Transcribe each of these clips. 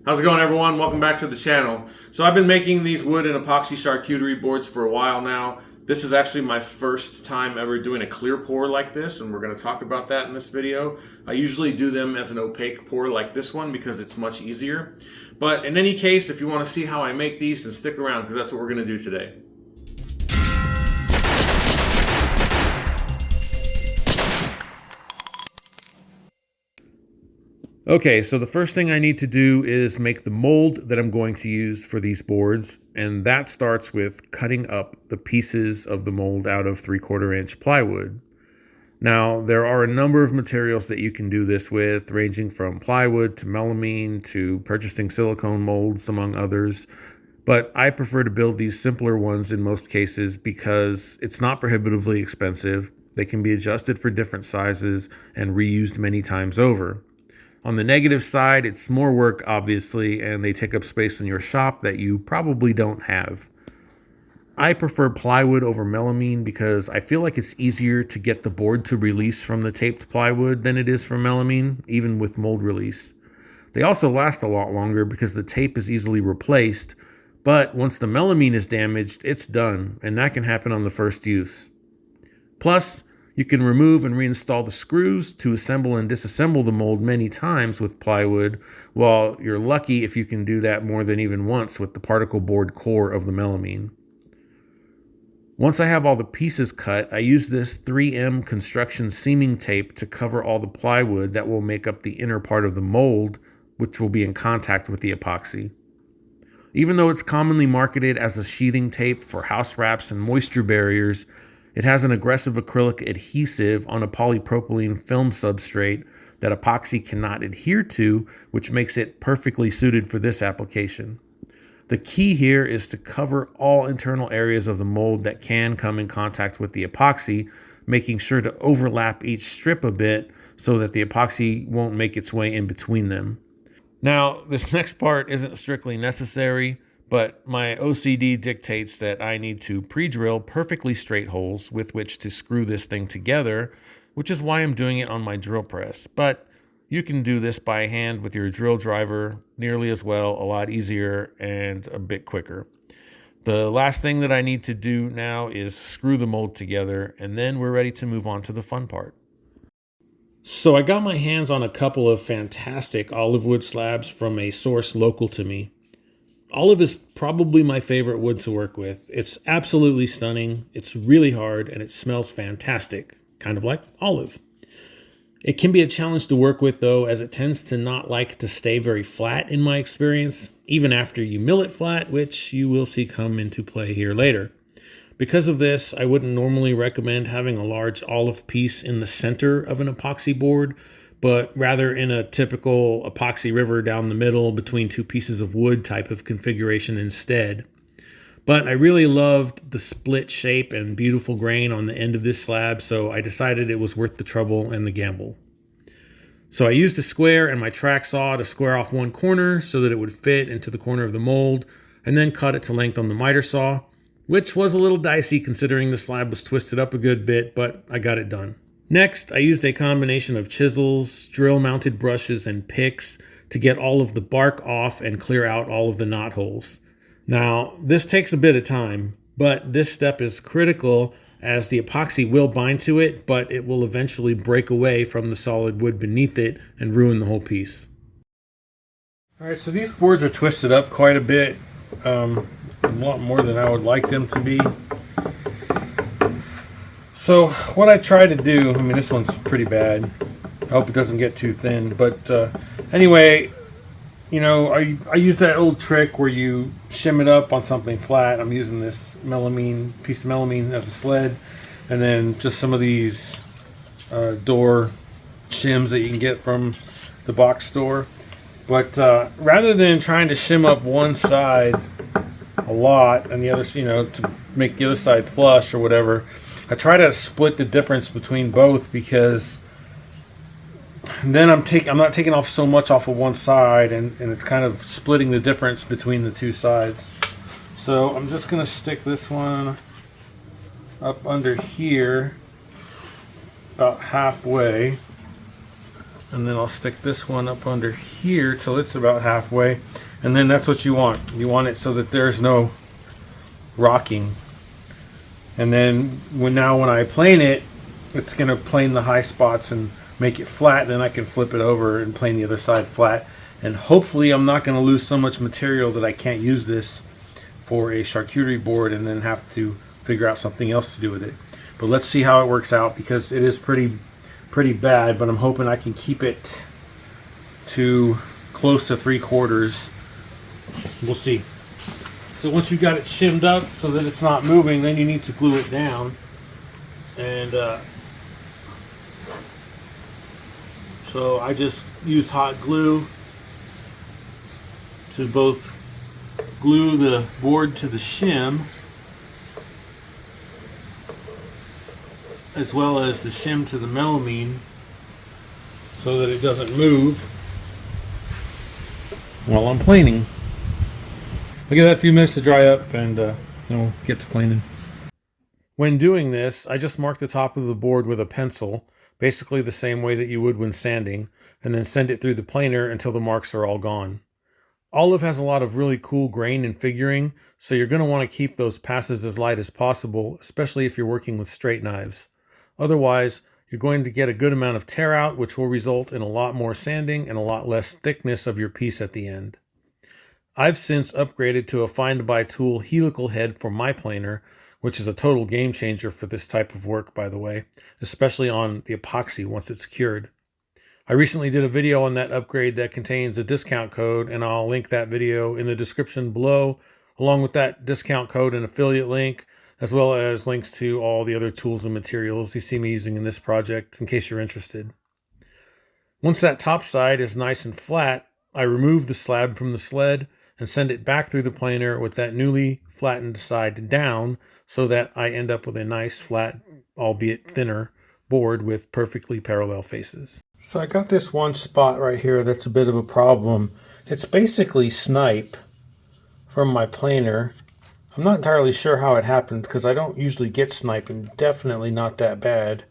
How's it going, everyone? Welcome back to the channel. So I've been making these wood and epoxy charcuterie boards for a while now. This is actually my first time ever doing a clear pour like this, and we're going to talk about that in this video. I usually do them as an opaque pour like this one because it's much easier. But in any case, if you want to see how I make these, then stick around because that's what we're going to do today. Okay, so the first thing I need to do is make the mold that I'm going to use for these boards, and that starts with cutting up the pieces of the mold out of 3/4 inch plywood. Now, there are a number of materials that you can do this with, ranging from plywood to melamine to purchasing silicone molds, among others. But I prefer to build these simpler ones in most cases because it's not prohibitively expensive. They can be adjusted for different sizes and reused many times over. On the negative side, it's more work, obviously, and they take up space in your shop that you probably don't have. I prefer plywood over melamine because I feel like it's easier to get the board to release from the taped plywood than it is from melamine, even with mold release. They also last a lot longer because the tape is easily replaced, but once the melamine is damaged, it's done, and that can happen on the first use. Plus, you can remove and reinstall the screws to assemble and disassemble the mold many times with plywood, while you're lucky if you can do that more than even once with the particle board core of the melamine. Once I have all the pieces cut, I use this 3M construction seaming tape to cover all the plywood that will make up the inner part of the mold, which will be in contact with the epoxy. Even though it's commonly marketed as a sheathing tape for house wraps and moisture barriers, it has an aggressive acrylic adhesive on a polypropylene film substrate that epoxy cannot adhere to, which makes it perfectly suited for this application. The key here is to cover all internal areas of the mold that can come in contact with the epoxy, making sure to overlap each strip a bit so that the epoxy won't make its way in between them. Now, this next part isn't strictly necessary, but my OCD dictates that I need to pre-drill perfectly straight holes with which to screw this thing together, which is why I'm doing it on my drill press. But you can do this by hand with your drill driver nearly as well, a lot easier and a bit quicker. The last thing that I need to do now is screw the mold together, and then we're ready to move on to the fun part. So I got my hands on a couple of fantastic olive wood slabs from a source local to me. Olive is probably my favorite wood to work with. It's absolutely stunning, it's really hard, and it smells fantastic, kind of like olive. It can be a challenge to work with though, as it tends to not like to stay very flat in my experience, even after you mill it flat, which you will see come into play here later. Because of this, I wouldn't normally recommend having a large olive piece in the center of an epoxy board, but rather in a typical epoxy river down the middle between two pieces of wood type of configuration instead. But I really loved the split shape and beautiful grain on the end of this slab, so I decided it was worth the trouble and the gamble. So I used a square and my track saw to square off one corner so that it would fit into the corner of the mold, and then cut it to length on the miter saw, which was a little dicey considering the slab was twisted up a good bit, but I got it done. Next, I used a combination of chisels, drill-mounted brushes, and picks to get all of the bark off and clear out all of the knot holes. Now, this takes a bit of time, but this step is critical as the epoxy will bind to it, but it will eventually break away from the solid wood beneath it and ruin the whole piece. Alright, so these boards are twisted up quite a bit, a lot more than I would like them to be. So what I try to do, I mean, this one's pretty bad. I hope it doesn't get too thin. But anyway, you know, I use that old trick where you shim it up on something flat. I'm using this melamine, piece of melamine as a sled. And then just some of these door shims that you can get from the box store. But rather than trying to shim up one side a lot and the other, you know, to make the other side flush or whatever, I try to split the difference between both because then I'm not taking off so much off of one side, and it's kind of splitting the difference between the two sides. So I'm just going to stick this one up under here about halfway, And then I'll stick this one up under here till it's about halfway. And then that's what you want. You want it so that there's no rocking. And then when I plane it, it's going to plane the high spots and make it flat. Then I can flip it over and plane the other side flat. And hopefully I'm not going to lose so much material that I can't use this for a charcuterie board and then have to figure out something else to do with it. But let's see how it works out, because it is pretty bad, but I'm hoping I can keep it to close to 3/4. We'll see. So once you've got it shimmed up so that it's not moving, then you need to glue it down. And so I just use hot glue to both glue the board to the shim as well as the shim to the melamine so that it doesn't move while I'm planing. I'll give that a few minutes to dry up and then we'll get to planing. When doing this, I just mark the top of the board with a pencil, basically the same way that you would when sanding, and then send it through the planer until the marks are all gone. Olive has a lot of really cool grain and figuring, so you're going to want to keep those passes as light as possible, especially if you're working with straight knives. Otherwise, you're going to get a good amount of tear out, which will result in a lot more sanding and a lot less thickness of your piece at the end. I've since upgraded to a Find by Tool helical head for my planer, which is a total game changer for this type of work, by the way, especially on the epoxy once it's cured. I recently did a video on that upgrade that contains a discount code, and I'll link that video in the description below, along with that discount code and affiliate link, as well as links to all the other tools and materials you see me using in this project, in case you're interested. Once that top side is nice and flat, I remove the slab from the sled and send it back through the planer with that newly flattened side down, so that I end up with a nice flat, albeit thinner, board with perfectly parallel faces. So I got this one spot right here that's a bit of a problem. It's basically snipe from my planer. I'm not entirely sure how it happened, because I don't usually get snipe, and definitely not that bad.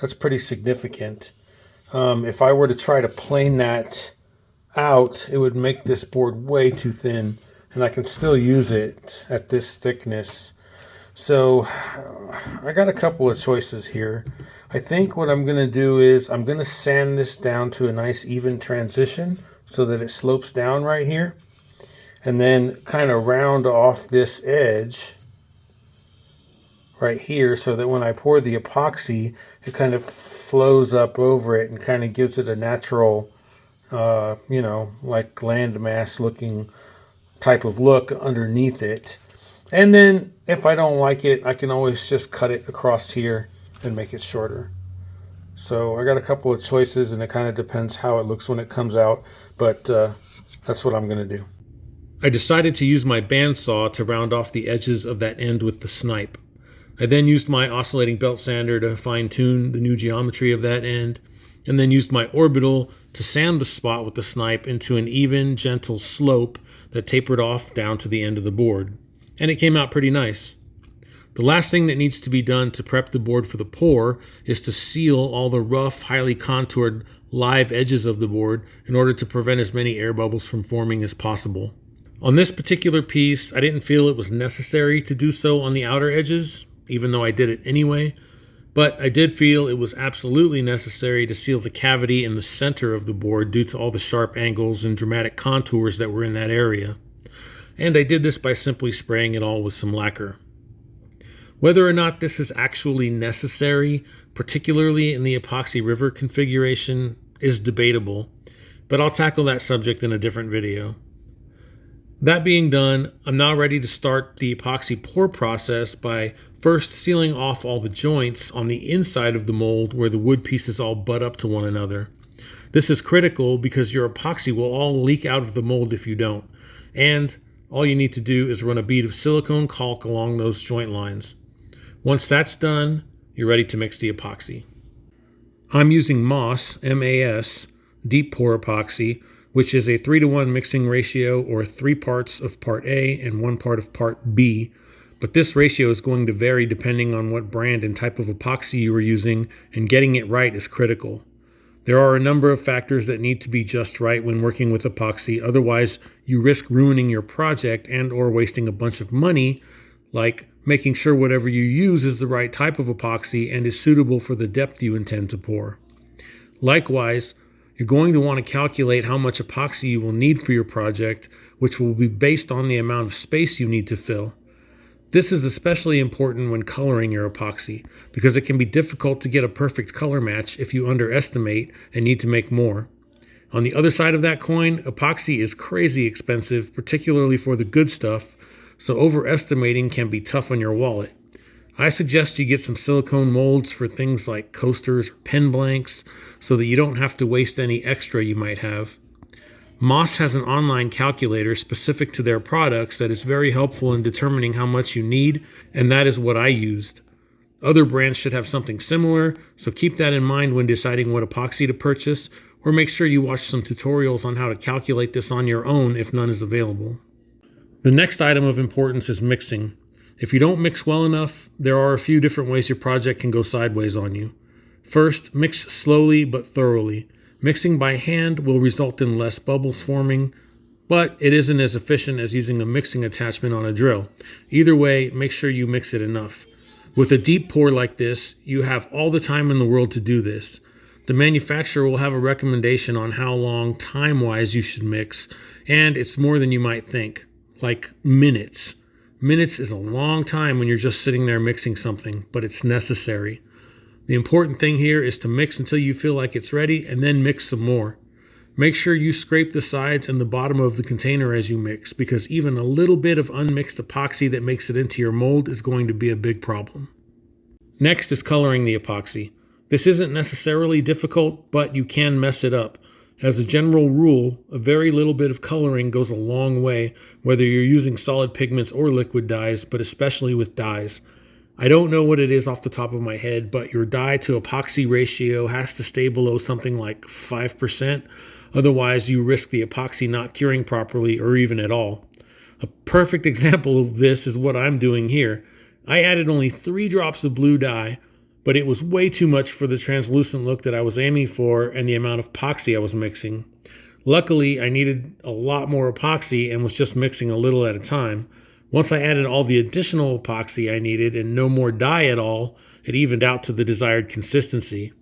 That's pretty significant. If I were to try to plane that out, it would make this board way too thin, and I can still use it at this thickness. So I got a couple of choices here. I think what I'm going to do is I'm going to sand this down to a nice even transition so that it slopes down right here, and then kind of round off this edge right here so that when I pour the epoxy, it kind of flows up over it and kind of gives it a natural, like landmass looking type of look underneath it. And then if I don't like it, I can always just cut it across here and make it shorter. So I got a couple of choices, and it kind of depends how it looks when it comes out, but that's what I'm going to do. I decided to use my bandsaw to round off the edges of that end with the snipe. I then used my oscillating belt sander to fine-tune the new geometry of that end, and then used my orbital to sand the spot with the snipe into an even, gentle slope that tapered off down to the end of the board. And it came out pretty nice. The last thing that needs to be done to prep the board for the pour is to seal all the rough, highly contoured, live edges of the board in order to prevent as many air bubbles from forming as possible. On this particular piece, I didn't feel it was necessary to do so on the outer edges, even though I did it anyway, but I did feel it was absolutely necessary to seal the cavity in the center of the board due to all the sharp angles and dramatic contours that were in that area. And I did this by simply spraying it all with some lacquer. Whether or not this is actually necessary, particularly in the epoxy river configuration, is debatable, but I'll tackle that subject in a different video. That being done, I'm now ready to start the epoxy pour process by first sealing off all the joints on the inside of the mold where the wood pieces all butt up to one another. This is critical because your epoxy will all leak out of the mold if you don't, and all you need to do is run a bead of silicone caulk along those joint lines. Once that's done, you're ready to mix the epoxy. I'm using Moss, M-A-S, deep pour epoxy, which is a 3-to-1 mixing ratio, or 3 parts of part A and 1 part of part B, but this ratio is going to vary depending on what brand and type of epoxy you are using, and getting it right is critical. There are a number of factors that need to be just right when working with epoxy, otherwise you risk ruining your project and or wasting a bunch of money, like making sure whatever you use is the right type of epoxy and is suitable for the depth you intend to pour. Likewise, you're going to want to calculate how much epoxy you will need for your project, which will be based on the amount of space you need to fill. This is especially important when coloring your epoxy, because it can be difficult to get a perfect color match if you underestimate and need to make more. On the other side of that coin, epoxy is crazy expensive, particularly for the good stuff, so overestimating can be tough on your wallet. I suggest you get some silicone molds for things like coasters or pen blanks so that you don't have to waste any extra you might have. Moss has an online calculator specific to their products that is very helpful in determining how much you need, and that is what I used. Other brands should have something similar, so keep that in mind when deciding what epoxy to purchase, or make sure you watch some tutorials on how to calculate this on your own if none is available. The next item of importance is mixing. If you don't mix well enough, there are a few different ways your project can go sideways on you. First, mix slowly but thoroughly. Mixing by hand will result in less bubbles forming, but it isn't as efficient as using a mixing attachment on a drill. Either way, make sure you mix it enough. With a deep pour like this, you have all the time in the world to do this. The manufacturer will have a recommendation on how long time-wise you should mix, and it's more than you might think, like minutes. Minutes is a long time when you're just sitting there mixing something, but it's necessary. The important thing here is to mix until you feel like it's ready and then mix some more. Make sure you scrape the sides and the bottom of the container as you mix, because even a little bit of unmixed epoxy that makes it into your mold is going to be a big problem. Next is coloring the epoxy. This isn't necessarily difficult, but you can mess it up. As a general rule, a very little bit of coloring goes a long way, whether you're using solid pigments or liquid dyes, but especially with dyes. I don't know what it is off the top of my head, but your dye to epoxy ratio has to stay below something like 5%. Otherwise, you risk the epoxy not curing properly or even at all. A perfect example of this is what I'm doing here. I added only 3 drops of blue dye, but it was way too much for the translucent look that I was aiming for and the amount of epoxy I was mixing. Luckily, I needed a lot more epoxy and was just mixing a little at a time. Once I added all the additional epoxy I needed and no more dye at all, it evened out to the desired consistency.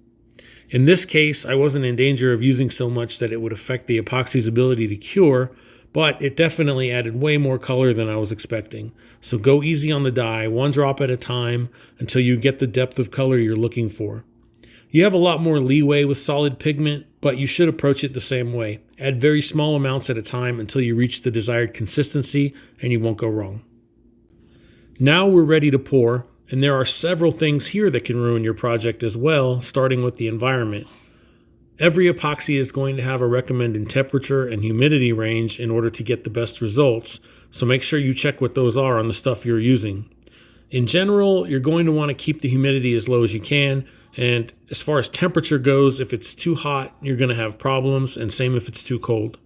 In this case, I wasn't in danger of using so much that it would affect the epoxy's ability to cure, but it definitely added way more color than I was expecting. So go easy on the dye, 1 drop at a time, until you get the depth of color you're looking for. You have a lot more leeway with solid pigment, but you should approach it the same way. Add very small amounts at a time until you reach the desired consistency, and you won't go wrong. Now we're ready to pour, and there are several things here that can ruin your project as well, starting with the environment. Every epoxy is going to have a recommended temperature and humidity range in order to get the best results, so make sure you check what those are on the stuff you're using. In general, you're going to want to keep the humidity as low as you can, and as far as temperature goes, if it's too hot, you're going to have problems, and same if it's too cold.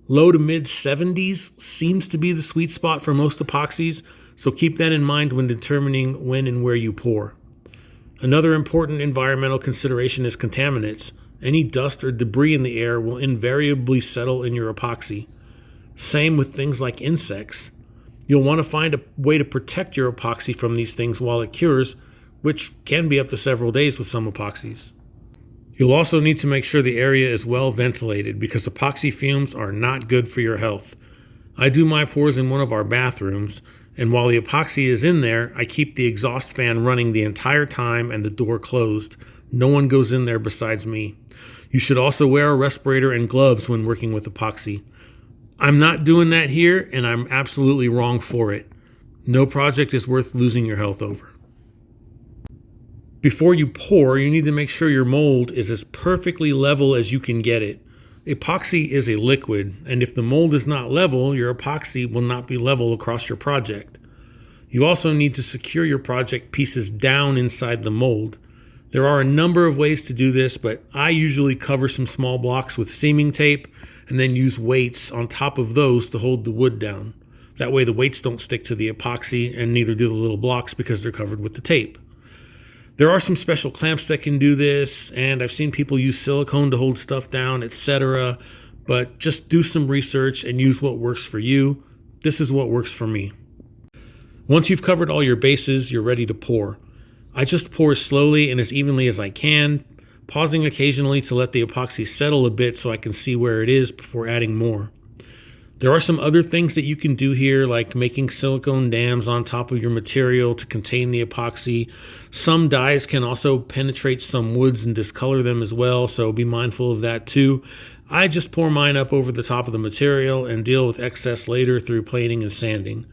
Low to mid 70s seems to be the sweet spot for most epoxies, so keep that in mind when determining when and where you pour. Another important environmental consideration is contaminants. Any dust or debris in the air will invariably settle in your epoxy. Same with things like insects. You'll want to find a way to protect your epoxy from these things while it cures, which can be up to several days with some epoxies. You'll also need to make sure the area is well ventilated because epoxy fumes are not good for your health. I do my pours in one of our bathrooms, and while the epoxy is in there, I keep the exhaust fan running the entire time and the door closed. No one goes in there besides me. You should also wear a respirator and gloves when working with epoxy. I'm not doing that here, and I'm absolutely wrong for it. No project is worth losing your health over. Before you pour, you need to make sure your mold is as perfectly level as you can get it. Epoxy is a liquid, and if the mold is not level, your epoxy will not be level across your project. You also need to secure your project pieces down inside the mold. There are a number of ways to do this, but I usually cover some small blocks with seaming tape and then use weights on top of those to hold the wood down. That way the weights don't stick to the epoxy and neither do the little blocks because they're covered with the tape. There are some special clamps that can do this, and I've seen people use silicone to hold stuff down, etc. But just do some research and use what works for you. This is what works for me. Once you've covered all your bases, you're ready to pour. I just pour as slowly and as evenly as I can, pausing occasionally to let the epoxy settle a bit so I can see where it is before adding more. There are some other things that you can do here, like making silicone dams on top of your material to contain the epoxy. Some dyes can also penetrate some woods and discolor them as well, so be mindful of that too. I just pour mine up over the top of the material and deal with excess later through planing and sanding.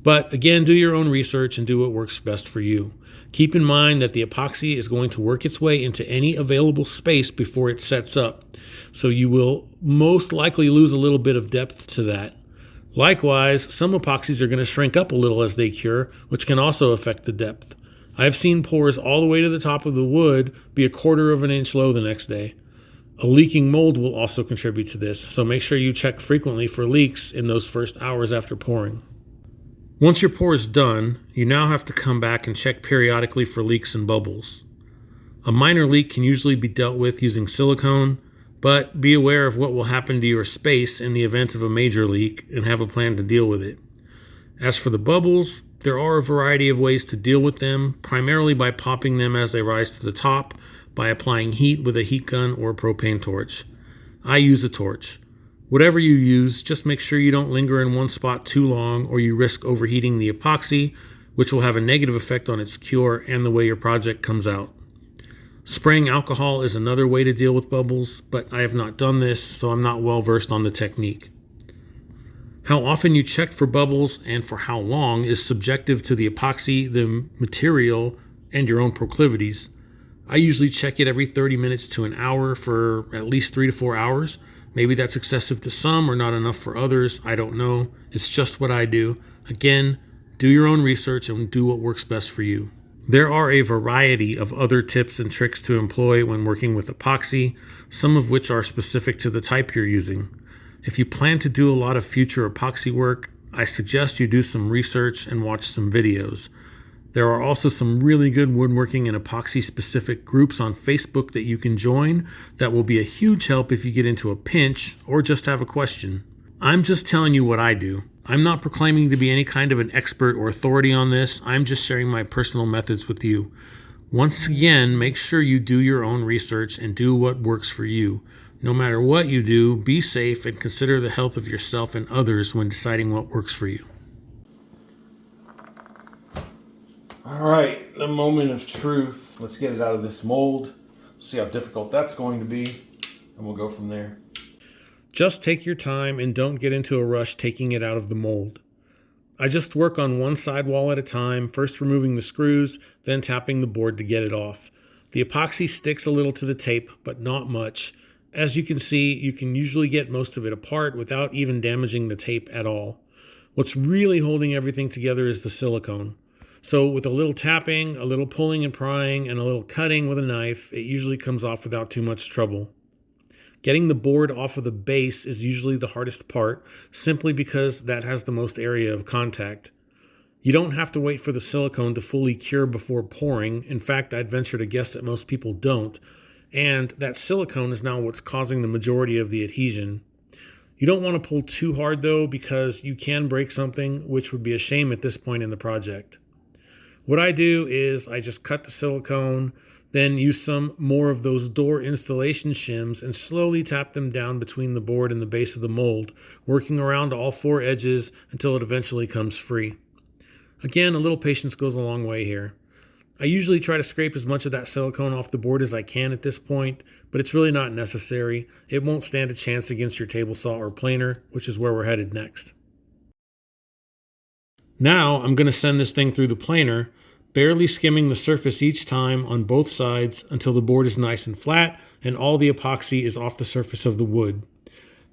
But again, do your own research and do what works best for you. Keep in mind that the epoxy is going to work its way into any available space before it sets up, so you will most likely lose a little bit of depth to that. Likewise, some epoxies are going to shrink up a little as they cure, which can also affect the depth. I've seen pours all the way to the top of the wood be a 1/4 of an inch low the next day. A leaking mold will also contribute to this, so make sure you check frequently for leaks in those first hours after pouring. Once your pour is done, you now have to come back and check periodically for leaks and bubbles. A minor leak can usually be dealt with using silicone, but be aware of what will happen to your space in the event of a major leak and have a plan to deal with it. As for the bubbles, there are a variety of ways to deal with them, primarily by popping them as they rise to the top, by applying heat with a heat gun or a propane torch. I use a torch. Whatever you use, just make sure you don't linger in one spot too long or you risk overheating the epoxy, which will have a negative effect on its cure and the way your project comes out. Spraying alcohol is another way to deal with bubbles, but I have not done this, so I'm not well versed on the technique. How often you check for bubbles and for how long is subjective to the epoxy, the material, and your own proclivities. I usually check it every 30 minutes to an hour for at least 3 to 4 hours. Maybe that's excessive to some or not enough for others. I don't know. It's just what I do. Again, do your own research and do what works best for you. There are a variety of other tips and tricks to employ when working with epoxy, some of which are specific to the type you're using. If you plan to do a lot of future epoxy work, I suggest you do some research and watch some videos. There are also some really good woodworking and epoxy specific groups on Facebook that you can join that will be a huge help if you get into a pinch or just have a question. I'm just telling you what I do. I'm not proclaiming to be any kind of an expert or authority on this. I'm just sharing my personal methods with you. Once again, make sure you do your own research and do what works for you. No matter what you do, be safe and consider the health of yourself and others when deciding what works for you. All right, the moment of truth. Let's get it out of this mold. See how difficult that's going to be, and we'll go from there. Just take your time and don't get into a rush taking it out of the mold. I just work on one side wall at a time, first removing the screws, then tapping the board to get it off. The epoxy sticks a little to the tape, but not much. As you can see, you can usually get most of it apart without even damaging the tape at all. What's really holding everything together is the silicone. So with a little tapping, a little pulling and prying, and a little cutting with a knife, it usually comes off without too much trouble. Getting the board off of the base is usually the hardest part, simply because that has the most area of contact. You don't have to wait for the silicone to fully cure before pouring. In fact, I'd venture to guess that most people don't. And that silicone is now what's causing the majority of the adhesion. You don't want to pull too hard though, because you can break something, which would be a shame at this point in the project. What I do is I just cut the silicone, then use some more of those door installation shims and slowly tap them down between the board and the base of the mold, working around all 4 edges until it eventually comes free. Again, a little patience goes a long way here. I usually try to scrape as much of that silicone off the board as I can at this point, but it's really not necessary. It won't stand a chance against your table saw or planer, which is where we're headed next. Now I'm going to send this thing through the planer, barely skimming the surface each time on both sides until the board is nice and flat and all the epoxy is off the surface of the wood.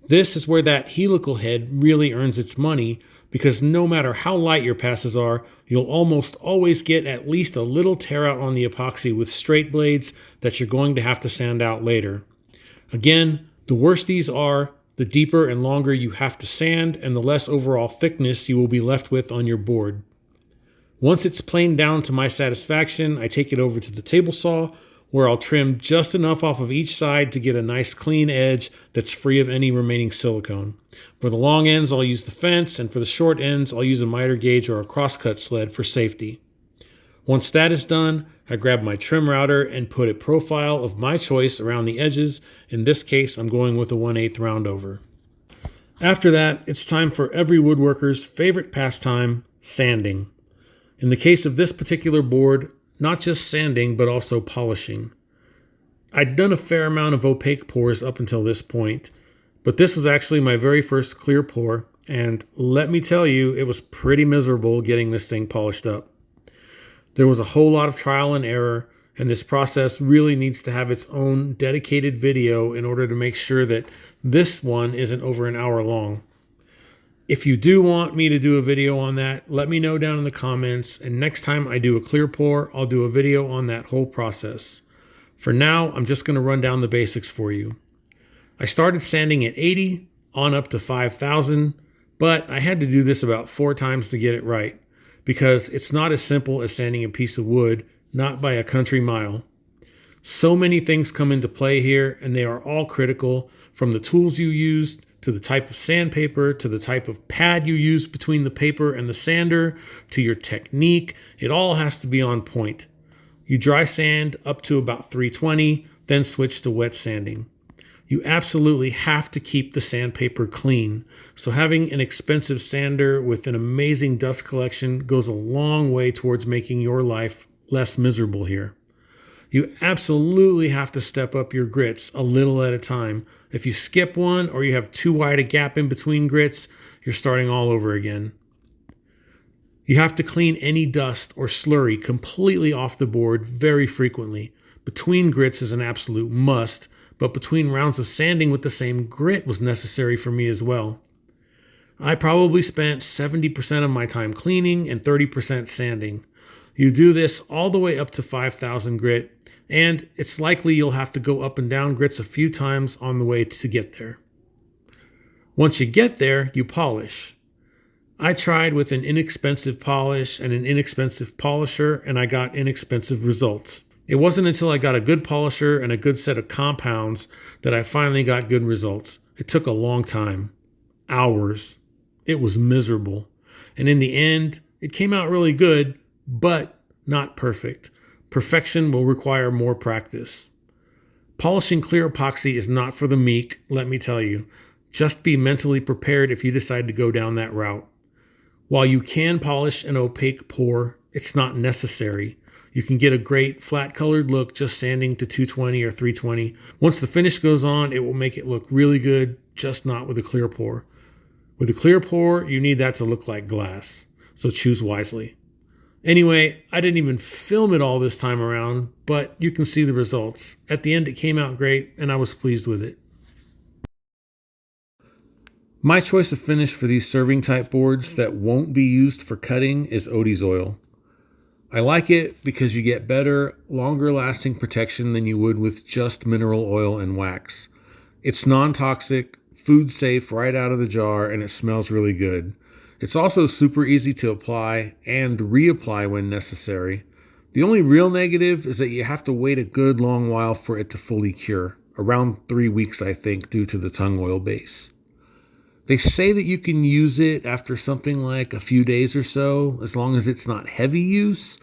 This is where that helical head really earns its money, because no matter how light your passes are, you'll almost always get at least a little tear out on the epoxy with straight blades that you're going to have to sand out later. Again, the worse these are, the deeper and longer you have to sand and the less overall thickness you will be left with on your board. Once it's planed down to my satisfaction, I take it over to the table saw where I'll trim just enough off of each side to get a nice clean edge that's free of any remaining silicone. For the long ends, I'll use the fence, and for the short ends, I'll use a miter gauge or a crosscut sled for safety. Once that is done, I grab my trim router and put a profile of my choice around the edges. In this case, I'm going with a 1/8 roundover. After that, it's time for every woodworker's favorite pastime, sanding. In the case of this particular board, not just sanding, but also polishing. I'd done a fair amount of opaque pours up until this point, but this was actually my very first clear pour, and let me tell you, it was pretty miserable getting this thing polished up. There was a whole lot of trial and error, and this process really needs to have its own dedicated video in order to make sure that this one isn't over an hour long. If you do want me to do a video on that, let me know down in the comments, and next time I do a clear pour, I'll do a video on that whole process. For now, I'm just going to run down the basics for you. I started sanding at 80 on up to 5,000, but I had to do this about 4 times to get it right, because it's not as simple as sanding a piece of wood, not by a country mile. So many things come into play here, and they are all critical, from the tools you used, to the type of sandpaper, to the type of pad you use between the paper and the sander, to your technique. It all has to be on point. You dry sand up to about 320, then switch to wet sanding. You absolutely have to keep the sandpaper clean, so having an expensive sander with an amazing dust collection goes a long way towards making your life less miserable here. You absolutely have to step up your grits a little at a time. If you skip one or you have too wide a gap in between grits, you're starting all over again. You have to clean any dust or slurry completely off the board very frequently. Between grits is an absolute must, but between rounds of sanding with the same grit was necessary for me as well. I probably spent 70% of my time cleaning and 30% sanding. You do this all the way up to 5,000 grit, and it's likely you'll have to go up and down grits a few times on the way to get there. Once you get there, you polish. I tried with an inexpensive polish and an inexpensive polisher, and I got inexpensive results. It wasn't until I got a good polisher and a good set of compounds that I finally got good results. It took a long time. Hours. It was miserable. And in the end, it came out really good, but not perfect. Perfection will require more practice. Polishing clear epoxy is not for the meek, let me tell you. Just be mentally prepared if you decide to go down that route. While you can polish an opaque pour, it's not necessary. You can get a great flat colored look just sanding to 220 or 320. Once the finish goes on, it will make it look really good, just not with a clear pour. With a clear pour, you need that to look like glass, so choose wisely. Anyway, I didn't even film it all this time around, but you can see the results. At the end, it came out great, and I was pleased with it. My choice of finish for these serving type boards that won't be used for cutting is Odie's oil. I like it because you get better, longer lasting protection than you would with just mineral oil and wax. It's non-toxic, food safe right out of the jar, and it smells really good. It's also super easy to apply and reapply when necessary. The only real negative is that you have to wait a good long while for it to fully cure. Around 3 weeks, I think, due to the tung oil base. They say that you can use it after something like a few days or so, as long as it's not heavy use,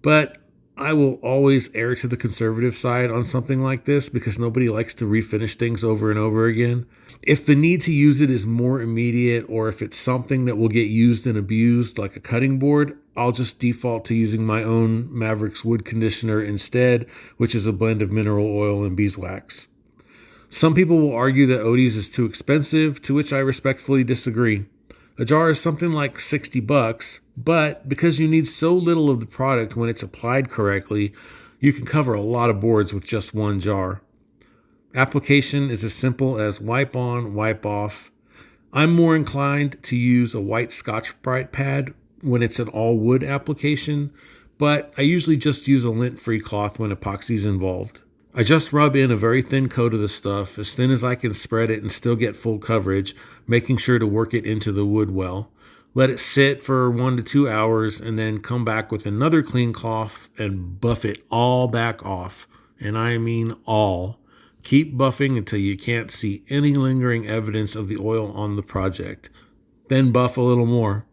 but I will always err to the conservative side on something like this because nobody likes to refinish things over and over again. If the need to use it is more immediate, or if it's something that will get used and abused like a cutting board, I'll just default to using my own Mavericks wood conditioner instead, which is a blend of mineral oil and beeswax. Some people will argue that Odie's is too expensive, to which I respectfully disagree. A jar is something like $60, but because you need so little of the product when it's applied correctly, you can cover a lot of boards with just one jar. Application is as simple as wipe on, wipe off. I'm more inclined to use a white Scotch-Brite pad when it's an all-wood application, but I usually just use a lint-free cloth when epoxy is involved. I just rub in a very thin coat of the stuff, as thin as I can spread it and still get full coverage, making sure to work it into the wood well. Let it sit for 1 to 2 hours, and then come back with another clean cloth and buff it all back off. And I mean all. Keep buffing until you can't see any lingering evidence of the oil on the project. Then buff a little more.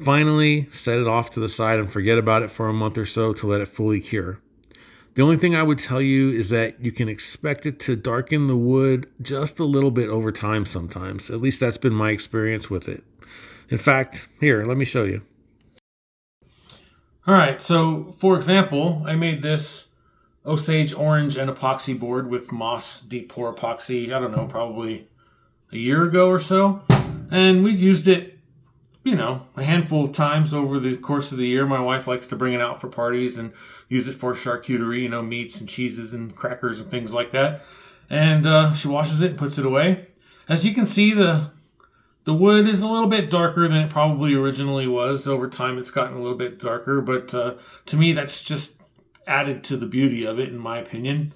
Finally, set it off to the side and forget about it for a month or so to let it fully cure. The only thing I would tell you is that you can expect it to darken the wood just a little bit over time sometimes. At least that's been my experience with it. In fact, here, let me show you. All right, so for example, I made this Osage orange and epoxy board with moss deep pour epoxy, I don't know, probably a year ago or so. And we've used it, a handful of times over the course of the year. My wife likes to bring it out for parties and use it for charcuterie, meats and cheeses and crackers and things like that. And she washes it and puts it away. As you can see, the wood is a little bit darker than it probably originally was. Over time, it's gotten a little bit darker, but to me, that's just added to the beauty of it, in my opinion.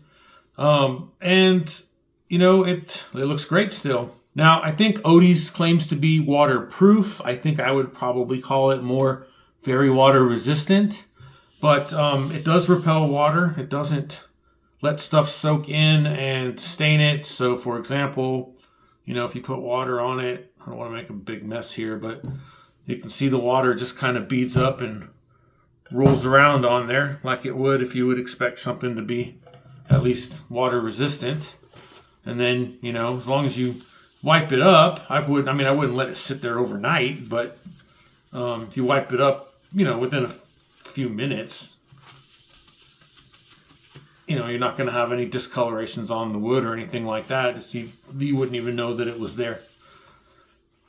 It looks great still. Now, I think Odie's claims to be waterproof. I think I would probably call it more very water resistant, but it does repel water. It doesn't let stuff soak in and stain it. So, for example, if you put water on it, I don't want to make a big mess here, but you can see the water just kind of beads up and rolls around on there like it would if you would expect something to be at least water resistant. And then, as long as you wipe it up, I wouldn't let it sit there overnight, but if you wipe it up, within a few minutes, you're not going to have any discolorations on the wood or anything like that. You wouldn't even know that it was there.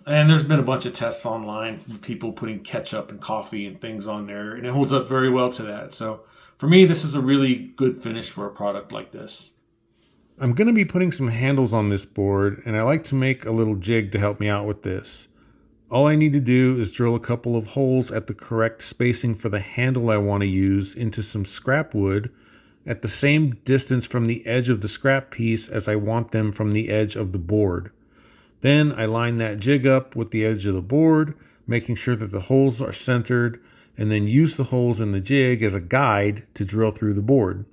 And there's been a bunch of tests online, people putting ketchup and coffee and things on there, and it holds up very well to that. So for me, this is a really good finish for a product like this. I'm going to be putting some handles on this board, and I like to make a little jig to help me out with this. All I need to do is drill a couple of holes at the correct spacing for the handle I want to use into some scrap wood at the same distance from the edge of the scrap piece as I want them from the edge of the board. Then I line that jig up with the edge of the board, making sure that the holes are centered, and then use the holes in the jig as a guide to drill through the board.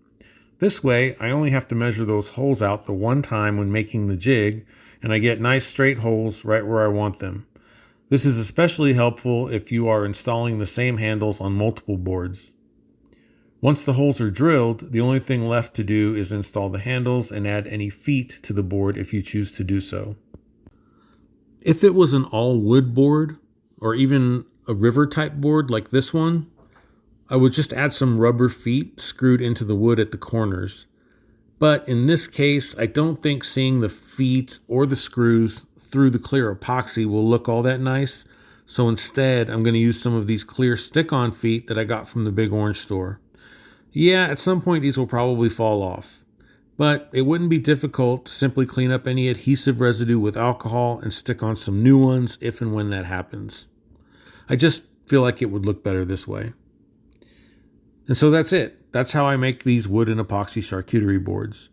This way, I only have to measure those holes out the one time when making the jig, and I get nice straight holes right where I want them. This is especially helpful if you are installing the same handles on multiple boards. Once the holes are drilled, the only thing left to do is install the handles and add any feet to the board if you choose to do so. If it was an all wood board, or even a river type board like this one, I would just add some rubber feet screwed into the wood at the corners. But in this case, I don't think seeing the feet or the screws through the clear epoxy will look all that nice. So instead, I'm going to use some of these clear stick-on feet that I got from the Big Orange store. Yeah, at some point these will probably fall off. But it wouldn't be difficult to simply clean up any adhesive residue with alcohol and stick on some new ones if and when that happens. I just feel like it would look better this way. And so that's it. That's how I make these wood and epoxy charcuterie boards.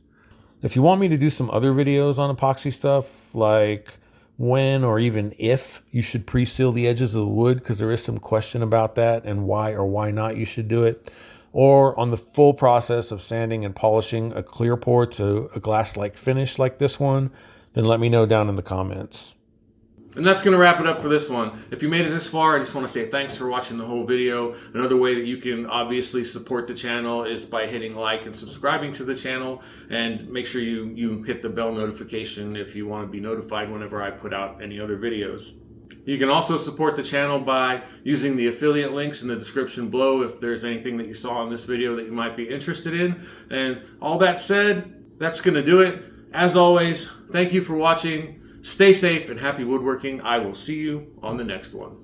If you want me to do some other videos on epoxy stuff, like when or even if you should pre-seal the edges of the wood, because there is some question about that and why or why not you should do it, or on the full process of sanding and polishing a clear pour to a glass-like finish like this one, then let me know down in the comments. And that's going to wrap it up for this one. If you made it this far, I just want to say thanks for watching the whole video. Another way that you can obviously support the channel is by hitting like and subscribing to the channel, and make sure you hit the bell notification if you want to be notified whenever I put out any other videos. You can also support the channel by using the affiliate links in the description below if there's anything that you saw in this video that you might be interested in. And all that said, that's going to do it. As always, thank you for watching. Stay safe and happy woodworking. I will see you on the next one.